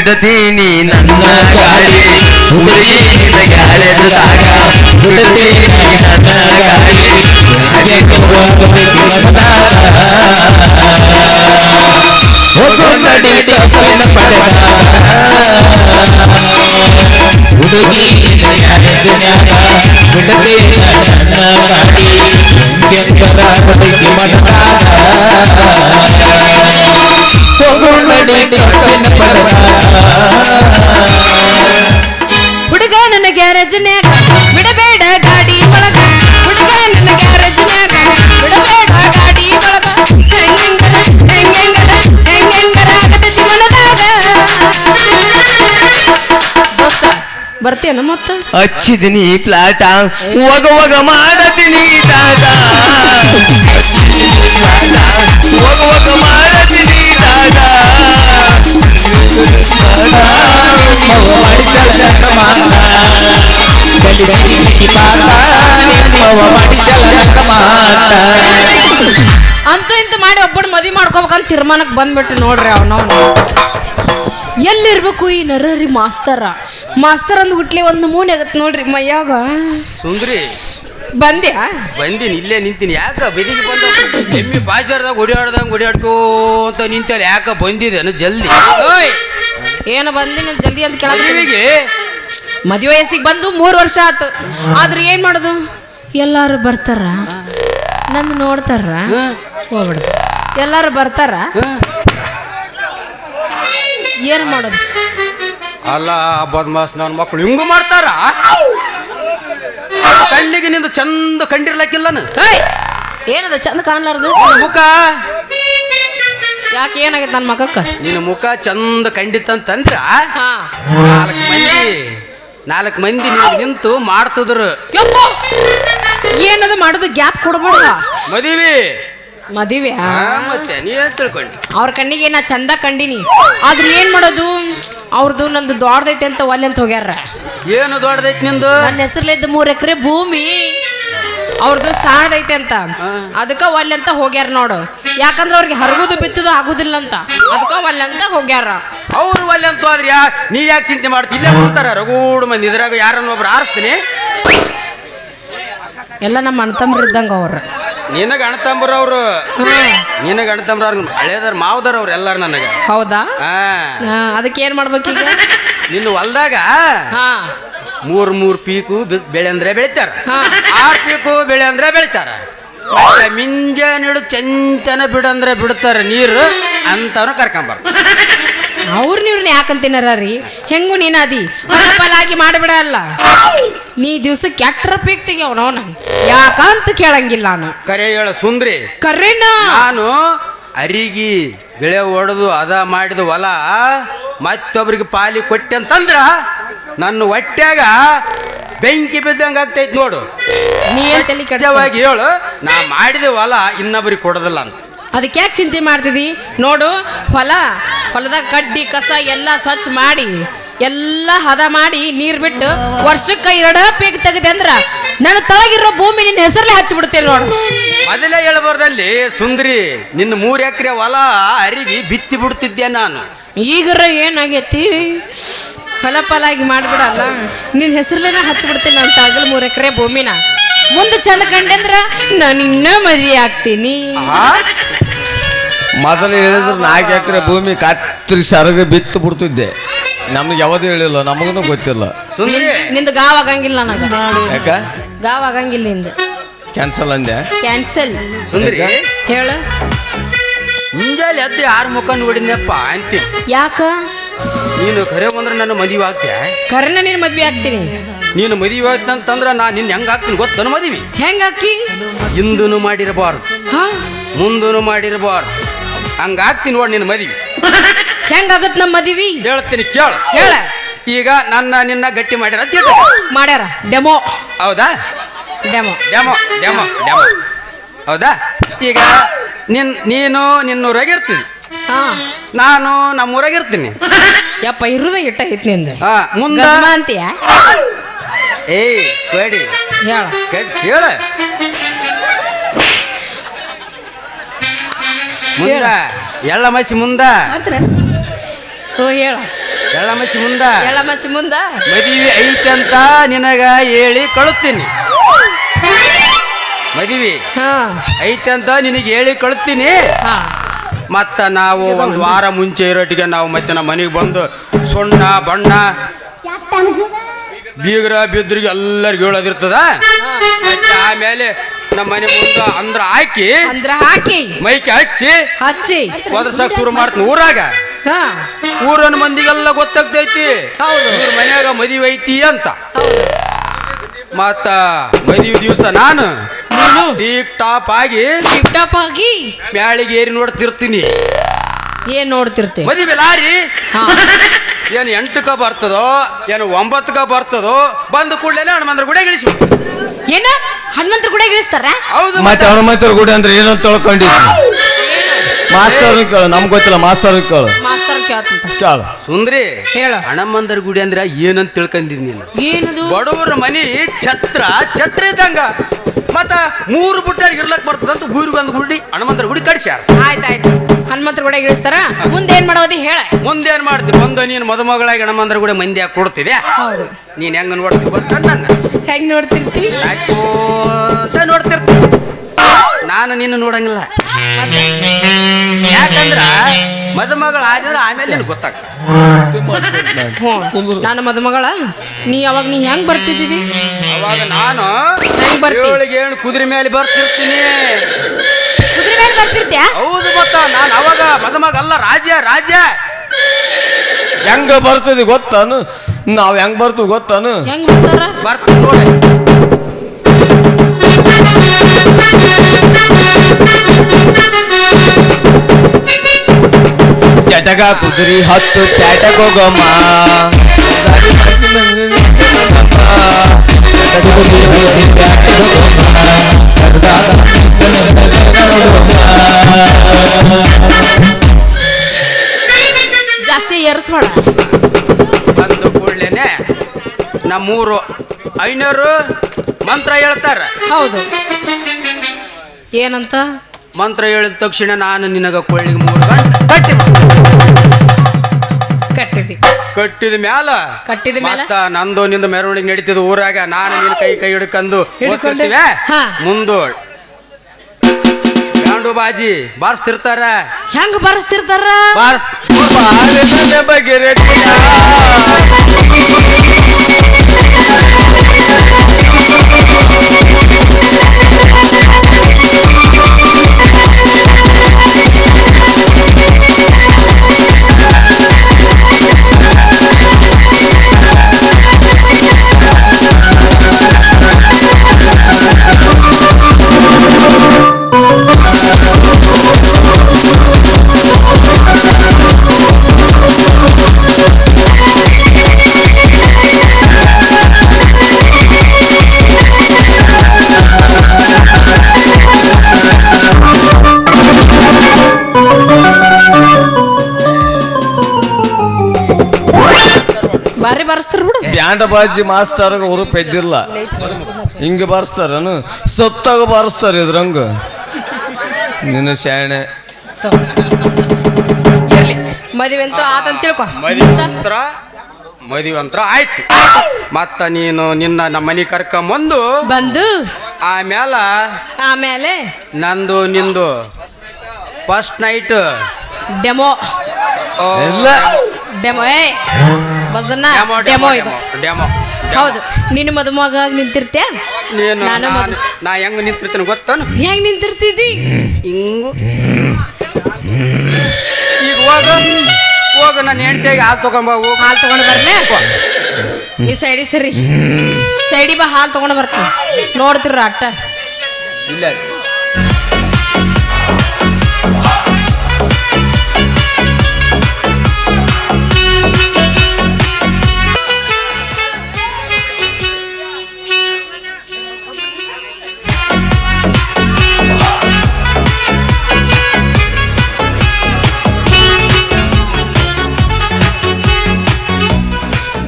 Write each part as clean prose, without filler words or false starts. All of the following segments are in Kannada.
ಬಿಡತೀನಿ ನನ್ನ ಗಾಡಿ ಹುಡುಗಿ ನಿನ್ನ ಗ್ಯಾರೇಜ್ದಾಗ ಬಿಡತೀನಿ ನನ್ನ ಗಾಡಿ ಹಾಗೆ ಒಗ್ಗಡಿ ತಪ್ಪಿನ ಪಡೆದ ಹುಡುಗಿ ನಿನ್ನ ಗ್ಯಾರೇಜ್ದಾಗ ಬಿಡತೀನಿ ನನ್ನ ಗಾಡಿ ಕೆಂಪರ ಹುಡುಗಿ ಮನದಾಗ ಹುಡುಗ ನನ್ನ ಗ್ಯಾರೇಜ್ನ್ಯಾಗ ಬಿಡಬೇಡ ಗಾಡಿ ಒಳಗ ಹುಡುಗ ನನ್ನ ಗ್ಯಾರೇಜ್ನ್ಯಾಗ ಬಿಡಬೇಡ ಗಾಡಿ ಒಳಗ ಬರ್ತೀಯನ ಮತ್ತ ಹಚ್ಚಿದೀನಿ ಪ್ಲಾಟ ಒಗ ಒಗ ಮಾಡತೀನಿ ದಾದ ಒಗ ಒಗ ಮಾಡತೀನಿ ದಾದ ಅಂತೂ ಇಂತ ಮಾಡಿ ಒಬ್ಬರು ಮದುವೆ ಮಾಡ್ಕೋಬೇಕಂತ ತೀರ್ಮಾನಕ್ಕೆ ಬಂದ್ಬಿಟ್ಟು ನೋಡ್ರಿ ಅವನವನು ಎಲ್ಲಿರ್ಬೇಕು ಈ ನರರಿ ಮಾಸ್ತರ್ ಅಂದ್ ಹುಟ್ಲಿ ಒಂದು ನಮೂನೆ ಆಗತ್ ನೋಡ್ರಿ ಮೈಯಾಗ ಸುಂದ್ರಿ ಬಂದ್ಯಾ ಬಂದಿನಿ ಇಲ್ಲೇ ನಿಂತೀನಿ ಯಾಕ ಬೆದಿಗೆ ಬಂದ ಎಮ್ಮಿ ಬಾಜಾರ್ದಾಗ ಓಡಾಡ್ಕೋ ಅಂತ ನಿಂತಲ್ಲ ಯಾಕ ಬಂದಿದ್ದೇನು ಜಲ್ದಿ ಓಯ್ ಏನು ಬಂದಿನ ಜಲ್ದಿ ಅಂತ ಕೇಳಿಗೆ ಮದುವೆ ವಯಸ್ಸಿಗೆ ಬಂದು 3 ವರ್ಷ ಆತು ಆದ್ರೆ ಏನ್ ಮಾಡೋದು ಎಲ್ಲಾರು ಬರ್ತಾರ ನನ್ನ ನೋಡ್ತಾರ ಹೋಗ್ಬಿಡ್ದು ಎಲ್ಲಾರು ಬರ್ತಾರ ಏನ್ ಮಾಡೋದು ಅಲ್ಲ ಬದ್ಮಾಸ್ ನನ್ನ ಮಕ್ಕಳು ಹಿಂಗು ಮಾಡ್ತಾರ ಕಣ್ಣಿಗೆ ನಿಂದು ಚಂದ ಕಂಡಿರ್ಲಕ್ಕಿಲ್ಲನ ಏನದ ಚಂದ ಕಾಣ್ಲಾರ್ದು ಮುಖ ಯಾಕೆ ಏನಾಗೈತೆ ನನ್ನ ಮಗಕ್ಕ ನಿನ್ನ ಮುಖ ಚಂದ ಕಂಡಿತ್ತಂತಂದ್ರ ನಾಲ್ಕು ಮಂದಿ ನಿಂತು ಮಾಡ್ತಿದ್ರು ಏನದ ಮಾಡೋದು ಗ್ಯಾಪ್ ಕೊಡ್ಬೇಡ ಮದುವೆ ಮತ್ತೆ ನೀ ತಿಳ್ಕೊಂಡಿ ಅವ್ರ ಕಣ್ಣಿಗೆ ನಾ ಚಂದ ಕಂಡಿನಿ ಆದ್ರೆ ಏನ್ ಮಾಡೋದು ಅವ್ರದ್ದು ನಂದು ದೊಡ್ಡದೈತೆ ಅಂತ ಒಲ್ಲೆ ಅಂತ ಹೋಗ್ಯಾರ ಏನು ದೊಡ್ಡದೈತಿ ನಿಂದು ನನ್ನ ಹೆಸರ್ಲಿದ್ದ 3 ಎಕರೆ ಭೂಮಿ ಅವ್ರದ್ದು ಸಾಣದೈತೆ ಅಂತ ಅದಕ್ಕ ಒಲ್ಲೆ ಅಂತ ಹೋಗ್ಯಾರ ನೋಡು ಯಾಕಂದ್ರೆ ಅವ್ರಿಗೆ ಹರಗುದು ಬಿತ್ತದು ಆಗುದಿಲ್ಲ ಅಂತ ಅದಕ್ಕ ಒಲ್ಲೆ ಅಂತ ಹೋಗ್ಯಾರ ಅವ್ರು ಒಲ್ಲೆ ಅಂತ ಹೋದ್ರಿ ನೀ ಯಾಕೆ ಚಿಂತೆ ಮಾಡ್ತಿ ಇಲ್ಲೇ ಬರ್ತಾರ ರಗೂಡ್ ಮಂದಿ ಇದ್ರಾಗ ಯಾರನ್ನೊಬ್ರು ಆರಿಸ್ತೀನಿ ಎಲ್ಲ ನಮ್ಮ ಅಣ್ಣತಮ್ರ ಇದ್ದಂಗ ಅವ್ರ ನಿನಗ ಅಣ್ಣತಂಬ್ರ ಅವ್ರು ನಿನಗ ಅಣ್ಣತಂಬ್ರ ಅವ್ರ ಹಳೇದಾರ ಮಾವದಾರ ಅವ್ರು ಎಲ್ಲಾರು ನನಗ ಹೌದಾ ಅದಕ್ಕೆ ಏನ್ ಮಾಡ್ಬೇಕೀಗ ನಿನ್ನ ಹೊಲ್ದಾಗ 3 ಪೀಕು ಬೆಳೆ ಅಂದ್ರೆ ಬೆಳಿತಾರ 6 ಪೀಕು ಬೆಳೆ ಅಂದ್ರೆ ಬೆಳಿತಾರ ಮಿಂಜಾನಿಡು ಚಂತನ ಬಿಡಂದ್ರೆ ಬಿಡ್ತಾರ ನೀರು ಅಂತವನು ಕರ್ಕೊಂಬಾರ ಅವ್ರು ನೀವ್ರನ್ನ ಯಾಕಂತೀನಾರ ರೀ ಹೆಂಗು ನೀನಾದಿ ಫಲಾಗಿ ಮಾಡಿಬಿಡಲ್ಲ ನೀ ದಿವ್ಸಕ್ಕೆ ಕೆಟ್ಟ ಪೀಕ್ ತೆಗಿಯವ್ ನಾವು ಯಾಕಂತ ಕೇಳಂಗಿಲ್ಲ ನಾನು ಕರೆ ಹೇಳ ಸುಂದ್ರಿ ಕರೆನಾ ನಾನು ಅರಿಗಿ ಗಿಳೆ ಹೊಡೆದು ಅದ ಮಾಡಿದ ಹೊಲ ಮತ್ತೊಬ್ರಿಗೆ ಪಾಲಿ ಕೊಟ್ಟೆ ಅಂತಂದ್ರ ನನ್ನ ಹೊಟ್ಯಾಗ ಬೆಂಕಿ ಬಿದ್ದಂಗ ಆಗ್ತೈತಿ ನೋಡು ನೀ ನಿಜವಾಗಿ ಹೇಳು ನಾ ಮಾಡಿದ ಹೊಲ ಇನ್ನೊಬ್ರಿಗೆ ಕೊಡೋದಿಲ್ಲ ಅಂತ ಅದಕ್ಕೆ ಯಾಕೆ ಚಿಂತೆ ಮಾಡ್ತಿದಿ ನೋಡು ಹೊಲದಾಗ ಕಡ್ಡಿ ಕಸ ಎಲ್ಲ ಸ್ವಚ್ಛ ಮಾಡಿ ಎಲ್ಲ ಹದ ಮಾಡಿ ನೀರ್ ಬಿಟ್ಟು ವರ್ಷಕ್ಕೆ 2 ಪೀಕ್ ತೆಗೆದೆ ಅಂದ್ರ ನನ್ನ ತಳಗಿರೋ ಭೂಮಿ ನಿನ್ನ ಹೆಸರಲ್ಲೇ ಹಚ್ಚಿಬಿಡ್ತೇನೆ ನೋಡು ಮೊದಲೇ ಹೇಳ್ಬಾರ್ದಲ್ಲಿ ಸುಂದ್ರಿ ನಿನ್ನ 3 ಎಕರೆ ಹೊಲ ಅರಿವಿ ಬಿತ್ತಿ ಬಿಡ್ತಿದ್ದೆ ನಾನು ಈಗರ ಏನಾಗೈತಿ ಫಲಾಗಿ ಮಾಡ್ಬಿಡಲ್ಲ ನಿನ್ನ ಹೆಸರಲ್ಲೇನ ಹಚ್ಚಿಬಿಡ್ತೀನಿ ನನ್ನ ತಳಗಲ್ 3 ಎಕರೆ ಭೂಮಿನ ಮುಂದೆ ಚಂದ ಕಂಡೆಂದ್ರ ನಾನು ಇನ್ನ ಮದುವೆ ಆಗ್ತೀನಿ ಮೊದಲು ಹೇಳಿದ್ರೆ 4 ಎಕರೆ ಭೂಮಿ ಕತ್ತರಿ ಸರಗ ಬಿತ್ತು ಬಿಡ್ತಿದ್ದೆ ನಮ್ಗೆ ಯಾವ್ದು ಹೇಳಿಲ್ಲ ನಮಗೂ ಗೊತ್ತಿಲ್ಲ ನಿಂದು ಗಾವ್ ಆಗಂಗಿಲ್ಲ ನನಗ ಯಾಕ ಗಾವ್ ಆಗಂಗಿಲ್ಲ ನಿಂದು ಕ್ಯಾನ್ಸಲ್ ಅಂದೆ ಕ್ಯಾನ್ಸಲ್ ಸುಂದ್ರಿ ಹೇಳು ಮುಂಜಾನೆ ಎದ್ದು 6 ಮುಖ ನೋಡಿದ್ನಪ್ಪ ಅಂತಿ ಯಾಕ ನೀನು ಕರೆ ಬಂದ್ರೆ ನನ್ನ ಮದುವೆ ಆಗ್ತೀಯ ಕರೆನ ನೀನು ಮದ್ವೆ ಆಗ್ತೀನಿ ನೀನು ಮದುವೆ ಆಗ್ತಂತಂದ್ರ ನಾನು ನಿನ್ನ ಹೆಂಗ ಆಗ್ತೀನಿ ಗೊತ್ತನ ಮದುವೆ ಹೆಂಗ ಹಾಕಿ ಇಂದೂ ಮಾಡಿರಬಾರ್ದು ಮುಂದೂ ಮಾಡಿರಬಾರ್ದು ಹಂಗಾಗ್ತೀನಿ ನೋಡಿ ನಿನ್ನ ಮದುವೆ ಹೆಂಗಾಗತ್ ನಮ್ಮ ಮದುವೆ ಹೇಳ್ತೀನಿ ಕೇಳು ಹೇಳ ಈಗ ನಿನ್ನ ಗಟ್ಟಿ ಮಾಡ್ಯಾರ ಡೆಮೋ ಹೌದಾ ಡೆಮೋ ಡೆಮೋ ಡೆಮೋ ಡೆಮೋ ಹೌದಾ ಈಗ ನಿನ್ನೂರಾಗಿರ್ತೀನಿ ನಾನು ನಮ್ಮೂರಾಗಿರ್ತೀನಿ ಯಪ್ಪ ಇರುದ ಇಟ್ಟ ಐತಿ ನಿಂದ ಮುಂದೆ ಅಂತೀಯ ಏಯ್ ಬೇಡಿ ಹೇಳ ಮುಂದ ಎಳ್ಳ ಮಸಿ ಮುಂದ ಓ ಹೇಳ ಎಳ್ಳಮಸಿ ಮುಂದ ಎಳ್ಳಮಸಿ ಮುಂದ ಮದುವೆ ಐತಂತ ನಿನಗ ಹೇಳಿ ಕಳುತ್ತೀನಿ. ಮದುವೆ ಹಾ ಐತಂತ ನಿನಗೆ ಹೇಳಿ ಕಳುತ್ತೀನಿ. ಹಾ ಮತ್ತ ನಾವು ಒಂದು ವಾರ ಮುಂಚೆ ಇರೋಟಿಗೆ ನಾವು ಮತ್ತೆ ನಮ್ಮ ಮನೆಗೆ ಬಂದು ಸುಣ್ಣ ಬಣ್ಣ ಬೀಗ್ರ ಬಿದ್ರಿಗೆ ಎಲ್ಲರಿಗೂ ಹೇಳೋದಿರ್ತದ. ಆಮೇಲೆ ನಮ್ಮ ಮನೆ ಮುಂದೆ ಹಾಕಿ ಮೈಕೆ ಹಚ್ಚಿ ಒದರ್ಸಕ್ ಶುರು ಮಾಡ್ತೀನಿ ಊರಾಗ. ಹಾ ಊರನ ಮಂದಿಗೆಲ್ಲ ಗೊತ್ತಾಗ್ತೈತಿ ಹೌದು ಇವ್ರ ಮನ್ಯಾಗ ಮದುವೆ ಐತಿ ಅಂತ. ಹೌದು ಮತ್ತ ಮದುವೆ ದಿವಸ ನಾನು ನೀನು ಟೀಕ್ ಟಾಪ್ ಆಗಿ ಮ್ಯಾಳಿಗೆ ಏರಿ ನೋಡ್ತಿರ್ತೀನಿ. ಏನ್ ನೋಡ್ತಿರ್ತಿ? ಮದುವೆ ಲಾರಿ ಹಾ ಏನು 8ಕ್ಕ ಬರ್ತದೋ ಏನು 9ಕ್ಕ ಬರ್ತದೋ ಬಂದ ಕೂಡಲೇ ಹನುಮಂತರ ಗುಡಿ ಇಳಿಸಿ. ಏನ ಹನುಮಂತರ ಗುಡಿ ಇಳಿಸ್ತಾರ? ಹೌದು ಮತ್ತೆ ಹನುಮಂತರ ಗುಡಿ ಅಂದ್ರೆ ಏನಂತ ತಿಳ್ಕೊಂಡಿದ್ವಿ. ಮಾಸ್ತರ್ ಕೇಳು, ನಮ್ಗೆ ಗೊತ್ತಿಲ್ಲ. ಮಾಸ್ತರ್ ಕೇಳು. ಮಾಸ್ತರ್ ಕೇಳ್ತಂತ ಕೇಳು. ಸುಂದ್ರಿ ಹೇಳ. ಹನುಮಂತರ ಗುಡಿ ಅಂದ್ರೆ ಏನಂತ ತಿಳ್ಕೊಂಡಿದ್ ನೀನು? ಏನದು? ಬಡವರ ಮನಿ ಛತ್ರ ಇದ್ದಂಗ. ಮತ್ತ 3 ಬುಟ್ಟಾಗಿ ಇರ್ಲಕ್ ಬರ್ತದಂತ ಊರಿಗೆ ಒಂದು ಗುಡಿ ಹನುಮಂತರ ಗುಡಿ ಕಟ್ಸ್ಯಾರ. ಆಯ್ತಾಯ್ತು, ಹನುಮಂತರ ಗುಡಿ ಇಳಿಸ್ತಾರ. ಮುಂದೆ ಏನ್ ಮಾಡೋದಿ ಹೇಳ. ಮುಂದೇನ್ ಮಾಡ್ತಿ? ಬಂದು ನೀನು ಮದುಮಗಳಾಗಿ ಹನುಮಂತರ ಗುಡಿ ಮಂದಿ ಹಾಕಿ ಕೊಡ್ತಿದ್ಯಾ? ಹೌದು. ನೀನ್ ಹೆಂಗ ನೋಡ್ತಿ ಗೊತ್ತ? ನನ್ನ ಹೆಂಗ್ ನೋಡ್ತಿರ್ತಿ? ಅಂತ ನೋಡ್ತಿರ್ತಿ. ನಾನು ನಿನ್ನ ನೋಡಂಗಿಲ್ಲ. ಯಾಕಂದ್ರ ಮದುಮಗಳ ಆದ್ರೆ ಆಮೇಲೆ ನಿನ್ ಗೊತ್ತಾಗ್ತದೆ. ನಾನು ಮದುಮಗಳ. ನೀ ಹೆಂಗ್ ಬರ್ತಿದ್ದೀವಿ? ಅವಾಗ ನಾನು ಹೆಂಗ್ ಬರ್ತಿ? 7 ಕುದುರೆ ಮೇಲೆ ಬರ್ತಿರ್ತೀನಿ. ಕುದುರೆ ಮೇಲೆ ಬರ್ತಿರ್ತ್ಯಾ? ಹೌದು. ಗೊತ್ತಾ ನಾನು ಅವಾಗ ಮದುಮಗ ಅಲ್ಲ, ರಾಜ. ಹೆಂಗ ಬರ್ತದೆ ಗೊತ್ತಾನು? ನಾವ್ ಹೆಂಗ್ ಬರ್ತೀವಿ ಗೊತ್ತಾನು? ಹೆಂಗ್ ಬರ್ತಾರ? ಬರ್ತೀನಿ ನೋಡಿ. ಚಟಕ ಕುದುರಿ ಹತ್ತು ಚಾಟಕ ಹೋಗಮ್ಮ. ಜಾಸ್ತಿ ಏರ್ಸ್ಬೇಡ. ಬಂದು ಕೂಡ್ಲೇನೆ ನಮ್ಮೂರು ಐನೂರು ಮಂತ್ರ ಹೇಳ್ತಾರ. ಹೌದು. ಏನಂತ? ಮಂತ್ರ ಹೇಳಿದ ತಕ್ಷಣ ನಾನು ನಿನಗ ಕೊಳ್ಳಿಗೆ 3 ಗಂಟೆ ಕಟ್ಟಿದ ಮ್ಯಾಲ ಮತ್ತ ನಂದು ನಿಂದು ಮೆರವಣಿಗೆ ನಡೀತಿದ್ ಊರಾಗ. ನಾನು ನಿನ್ನ ಕೈ ಹಿಡ್ಕೊಂಡು ಹೋಗ್ತಿರ್ತೀವಿ. ಮುಂದು ಬ್ಯಾಂಡು ಬಾಜಿ ಬಾರಿಸ್ತಿರ್ತಾರ. ಹೆಂಗ್ ಬಾರಿಸ್ತಿರ್ತಾರ? ಬಾರಿ ಬಾರಿಸ್ತಾರ ಬಿಡು. ಬ್ಯಾಂಡ ಬಾಜಿ ಮಾಸ್ತಾರ ಹುರುಪ್ ಎದ್ದಿಲ್ಲ. ಹಿಂಗ ಬಾರಿಸ್ತಾರನು? ಸತ್ತಾಗ ಬಾರಿಸ್ತಾರ ಇದ್ರಂಗ. ನಿನ್ನ ಶಾಣೆ. ಇರ್ಲಿ, ಮದುವೆ ಅಂತೂ ಆತಂತ ತಿಳ್ಕೊ. ಮದುವೆ ಅಂತ್ರ ಆಯ್ತು. ಮತ್ತ ನೀನು ನಮ್ಮ ಮನೆ ಕರ್ಕೊಂಬಂದು ಆಮೇಲೆ ನಂದು ನಿಂದು ಫಸ್ಟ್ ನೈಟ್ ಡೆಮೋ. ಎಲ್ಲ ಡೆಮೋ ಇದು. ಹೌದು. ನಿನ್ನ ಮದುಮಗ ನಿಂತಿರ್ತೀಯ, ನಾ ಹೆಂಗ ನಿಂತಿರ್ತೀನಿ ಗೊತ್ತಾನು? ಹೆಂಗ್ ನಿಂತಿರ್ತಿದ್ದಿ? ಹಿಂಗು. ಈಗ ಹೋಗ ನಾನು ಹೆಂಡತಿಯಾಗಿ ಹಾಲು ತಗೊಂಡು ಬರ್ಲೇ? ಈ ಸೈಡಿ ಬಾ, ಹಾಲು ತಗೊಂಡು ಬರ್ತೀನಿ. ನೋಡ್ತಿರ ಅಟ್ಟ ಇಲ್ಲ.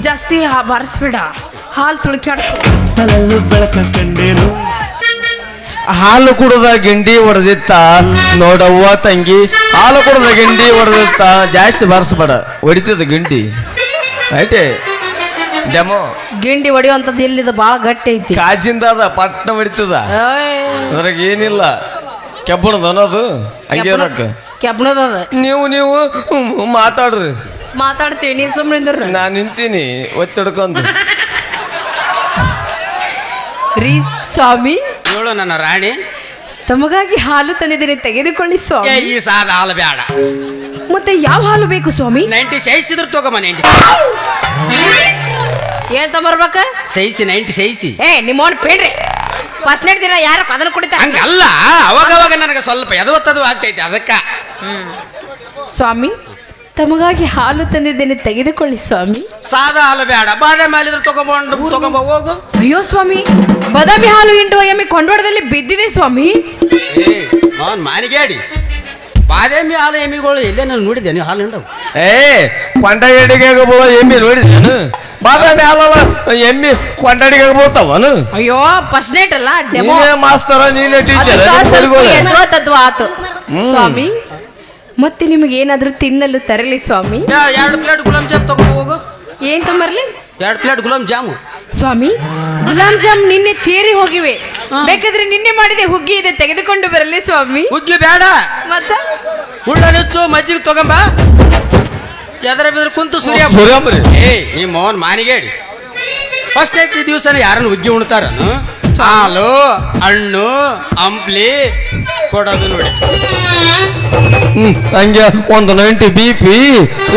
ಜಾಸ್ತಿ ಬಾರಿಸ್ಬೇಡ, ಹಾಲು ತುಳುಕ್ಯಾಡ್ಕೊ. ಬೆಳಕ ಕಂಡೇನು ಹಾಲು ಕುಡದ ಗಿಂಡಿ ಹೊಡೆದಿತ್ತ ನೋಡವ್ವ ತಂಗಿ, ಹಾಲು ಕುಡದ ಗಿಂಡಿ ಹೊಡೆದಿತ್ತ, ಜಾಸ್ತಿ ಬರ್ಸ್ಬೇಡ, ಹೊಡಿತದ ಗಿಂಡಿ ಐತೆ ಡೆಮೋ. ಗಿಂಡಿ ಹೊಡಿಯುವಂಥದ್ದು ಎಲ್ಲಿದ ಬಾಳ ಗಟ್ಟಿ ಐತಿ. ಕಾಜಿಂದ ಅದ ಪಟ್ನ ಹೊಡಿತದ, ಅದ್ರಾಗ ಏನಿಲ್ಲ. ಕೆಬ್ಬಣದ ಅನ್ನೋದು ಹಂಗೆ ಇರಕ್ಕ. ಕೆಬ್ಬಣದ ನೀವು ಮಾತಾಡ್ರಿ. ಮಾತಾಡ್ತೀವಿ, ನೀ ಸುಮ್ಮನೆ ನಾ ನಿಂತೀನಿ ಒತ್ತಿಡ್ಕೊಂಡು. ರೀ ಸ್ವಾಮಿ, ಹೇಳು ನನ್ನ ರಾಣಿ. ತಮಗಾಗಿ ಹಾಲು ತಂದಿದ್ದೀನಿ, ತೆಗೆದುಕೊಳ್ಳಿ ಸ್ವಾಮಿ. ಈ ಸಾದ ಹಾಲು ಬೇಡ. ಮತ್ತೆ ಯಾವ ಹಾಲು ಬೇಕು ಸ್ವಾಮಿ? 90 ಸೈಸ್ ಇದ್ರು ತಗೋಮ. 90 ಏನ್ ತಗೊಂಬರ್ಬೇಕ? ಸೈಸಿ 90 ಸೈಸಿ. ನಿಮ್ಮವನ್ ಬೇಡ್ರಿ. ಫಸ್ಟ್ ನೈಟ್ ದಿನ ಯಾರ ಅದನ್ನ ಕುಡಿತಾರ? ಹಂಗಲ್ಲ, ಅವಾಗ ನನಗೆ ಸ್ವಲ್ಪ ಎದವತ್ತದು ಆಗ್ತೈತಿ ಅದಕ್ಕ. ಸ್ವಾಮಿ, ತಮಗಾಗಿ ಹಾಲು ತಂದಿದ್ದೇನೆ, ತೆಗೆದುಕೊಳ್ಳಿ ಸ್ವಾಮಿ. ಸಾದ ಹಾಲು ಬೇಡ, ಬಾದಾಮಿ ಹಾಲಿದ್ರು ತಗೊಂಬ ಹೋಗು. ಅಯ್ಯೋ ಸ್ವಾಮಿ, ಬಾದಾಮಿ ಹಾಲು ಹಿಂಡುವ ಎಮ್ಮೆ ಕೊಂಡೋಡದಲ್ಲಿ ಬಿದ್ದಿದೆ ಸ್ವಾಮಿ. ಅವನ್ ಮಾನಿಗೇಡಿ. ಬಾದಾಮಿ ಹಾಲು ಎಮ್ಮಿಗಳು ಎಲ್ಲೇ ನಾನು ನೋಡಿದ್ದೆ. ನೀವು ಹಾಲು ಹಿಂಡವು ಕೊಂಡಗಡಿಗೆ ಎಮ್ಮಿ ನೋಡಿದ್ದೇನು? ಬಾದಾಮಿ ಹಾಲಲ್ಲ ಎಮ್ಮಿ ಕೊಂಡಡಿಗೆ ಬೋತಾವನು? ಅಯ್ಯೋ ಫಸ್ಟ್ ನೈಟ್ ಅಲ್ಲ, ಡೆಮೋ ಮಾಸ್ತರ, ನೀನೇ ಟೀಚರ್. ಆತು ಸ್ವಾಮಿ. ಮತ್ತೆ ನಿಮಗೆ ಏನಾದ್ರೂ ತಿನ್ನಲು ತರಲಿ ಸ್ವಾಮಿ? 2 ಪ್ಲೇಟ್ ಗುಲಾಬ್ ಜಾಮ್ ತಗೊಂಡು ಹೋಗು. ಏನ್ ತೊಂಬರ್ಲಿ? 2 ಪ್ಲೇಟ್ ಗುಲಾಬ್ ಜಾಮು. ಸ್ವಾಮಿ, ಗುಲಾಬ್ ಜಾಮ್ ನಿನ್ನೆ ತೀರಿ ಹೋಗಿವೆ, ಬೇಕಾದ್ರೆ ನಿನ್ನೆ ಮಾಡಿದೆ ಹುಗ್ಗಿ ಇದೆ, ತೆಗೆದುಕೊಂಡು ಬರಲಿ ಸ್ವಾಮಿ. ಹುಗ್ಗಿ ಬೇಡ, ಮತ್ತ ಹುಳ್ಳನೆಚ್ಚು ಮಜ್ಜಿಗೆ ತಗೊಂಬ. ಎದರ ಬಿದ್ರ ಕುಂತು ಸೂರ್ಯ ನೀ ಮೋಹನ್ ಮಾನಿಗೇಡಿ. ಫಸ್ಟ್ ನೈಟ್ ದಿವಸ ಯಾರನ್ನು ಹುಗ್ಗಿ ಉಣ್ತಾರನು? ಹಾಲು ಹಣ್ಣು ಅಂಪ್ಲಿ ಕೊಡೋದು ನೋಡಿ. ಹಂಗೆ ಒಂದು 90 BP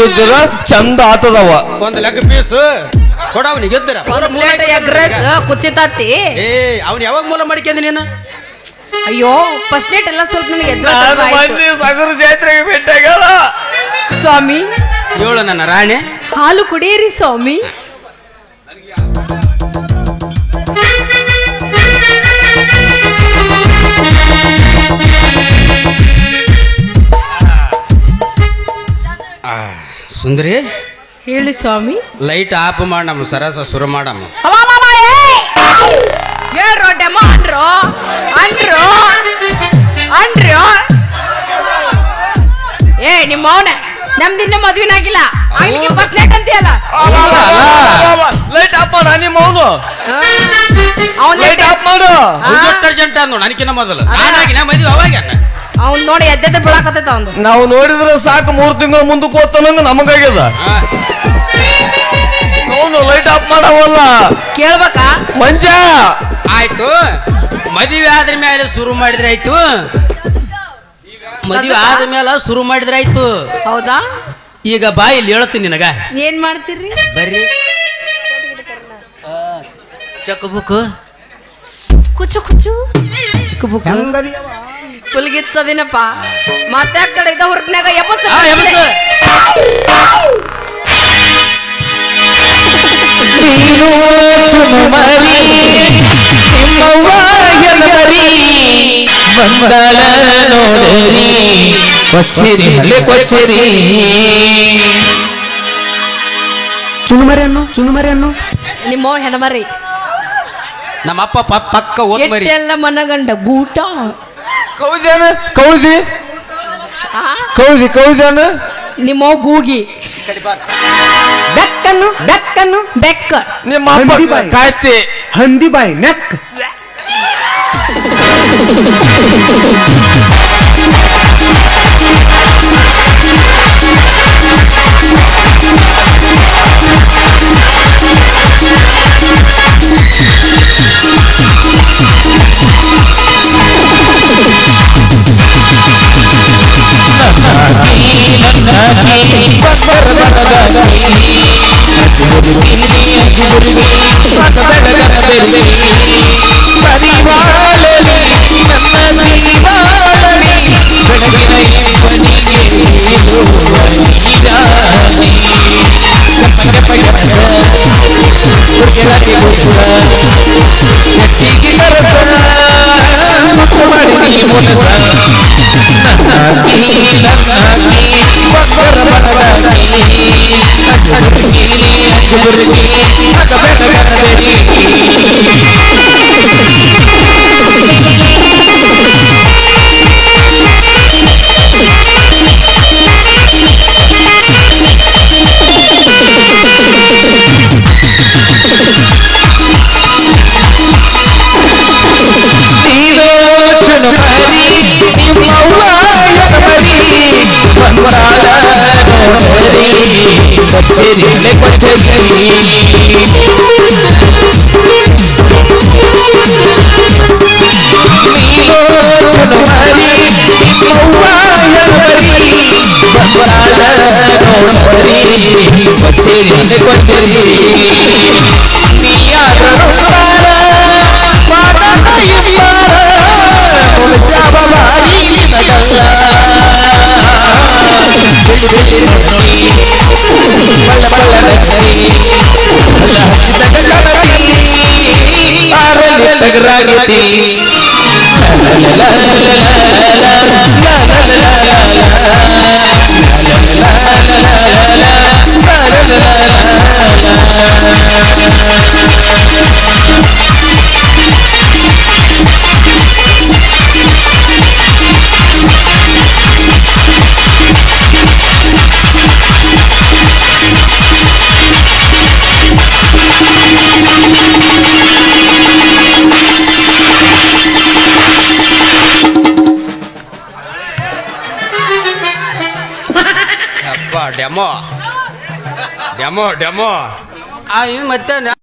ಇದ್ರ ಚಂದ ಆತದವ. 1 ಲೆಗ್ ಪೀಸ್ ಕೊಡವನಿಗೆ ಗೆದ್ದರ ಕುಚಿತಾತಿ. ಅವ್ನು ಯಾವಾಗ ಮೂಲ ಮಾಡ್ಕೊಂಡಿ ನೀನು? ಅಯ್ಯೋ ಫಸ್ಟ್ ನೈಟ್ ಎಲ್ಲ ಸ್ವಲ್ಪ ನನಗೆ ಸಗರ ಜಾತ್ರೆಗೆ ಭೇಟಿಯಾಗಲ್ಲ ಸ್ವಾಮಿ. ಹೇಳು ನನ್ನ ರಾಣಿ. ಹಾಲು ಕುಡಿಯಿರಿ ಸ್ವಾಮಿ. ಸುಂದರಿ, ಹೇಳಿ ಸ್ವಾಮಿ. ಲೈಟ್ ಆಫ್ ಮಾಡಿ ನಮ್ಮ ಸರಸ ಶುರು ಮಾಡಮ್ಮ. ಹೇಳ್ರೋ ಡೆಮೋ ಅನ್ರೋ ಅನ್ರೋ ಅನ್ರೋ. ನಿಮ್ಮ ಅವನ ನಮ್ದಿನ್ನ ಮದ್ವಿನಾಗಿಲ್ಲ, ಫಸ್ಟ್ ನೈಟ್ ಅಂತೀಯಲ್ಲ. ಲೈಟ್ ಆಫ್ ಮಾಡ ನಿಮ್ಮ ಅವನು. ಅವ್ನ್ ಲೈಟ್ ಆಫ್ ಮಾಡು. ಅರ್ಜೆಂಟ್ ಅಂದ್ ನನಕಿನ್ನ ಮೊದಲು ನಾನಾಗಿನ ಮದ್ವೆ ಅವಾಗ. ಅವ್ನ್ ನೋಡಿ ಎದ್ದೆದ್ದೆ ಬೀಳಾಕತ್ತೈತ ಅವ್ನು. ನಾವು ನೋಡಿದ್ರೆ ಸಾಕು 3 ತಿಂಗಳು ಮುಂದಕ್ಕೆ ಹೋಗ್ತಾನಂಗ ನಮಗಾಗ್ಯದ. ಅವನು ಲೈಟ್ ಆಫ್ ಮಾಡವಲ್ಲ, ಕೇಳ್ಬೇಕಾ ಮಂಜ? ಆಯ್ತು, ಮದುವೆ ಆದ್ರ ಮೇಲೆ ಶುರು ಮಾಡಿದ್ರೆ ಆಯ್ತು. ಮದುವೆ ಆದ ಮೇಲೆ ಶುರು ಮಾಡಿದ್ರೆ ಆಯ್ತು. ಹೌದಾ? ಈಗ ಬಾ, ಇಲ್ಲಿ ಹೇಳ್ತೀನಿ ನಿನಗ. ಏನ್ ಮಾಡ್ತೀರಿ? ಬರ್ರಿ. ಚೆಕ್ ಬುಕ್ ಕುಚು ಕುಚು ಚಿಕ್ಕ ಬುಕ್ ಕುಲ್ಗಿತ್ಸದಿನಪ್ಪ. ಮತ್ತೆ ಕಡೆ ಇದ್ದ ಹುರ್ಕ್ನಾಗ ಚುನುಮರಿಯನ್ನು ನಿಮ್ಮ ಹೆಣಮರಿ. ನಮ್ಮಪ್ಪ ಪಕ್ಕ ಓದ್ಮರಿ ಎಲ್ಲ ಮನಗಂಡ ಗೂಟ. ಕೌದೇನ ಕೌದಿ ಕೌದಿ ಕೌದೇನ ನಿಮ್ಮ ಗೂಗಿ. ಬೆಕ್ಕನ್ನು ಬೆಕ್ಕನ್ನು ಬೆಕ್ಕ. ನಿಮ್ಮ ಅಪ್ಪ ಕಾಯ್ತಿ ಹಂದಿ ಬಾಯಿ ನೆಕ್. ಡೆಮೋ ಡೆಮೋ ಡೆಮೋ ಆ ಇದು ಮತ್ತೆ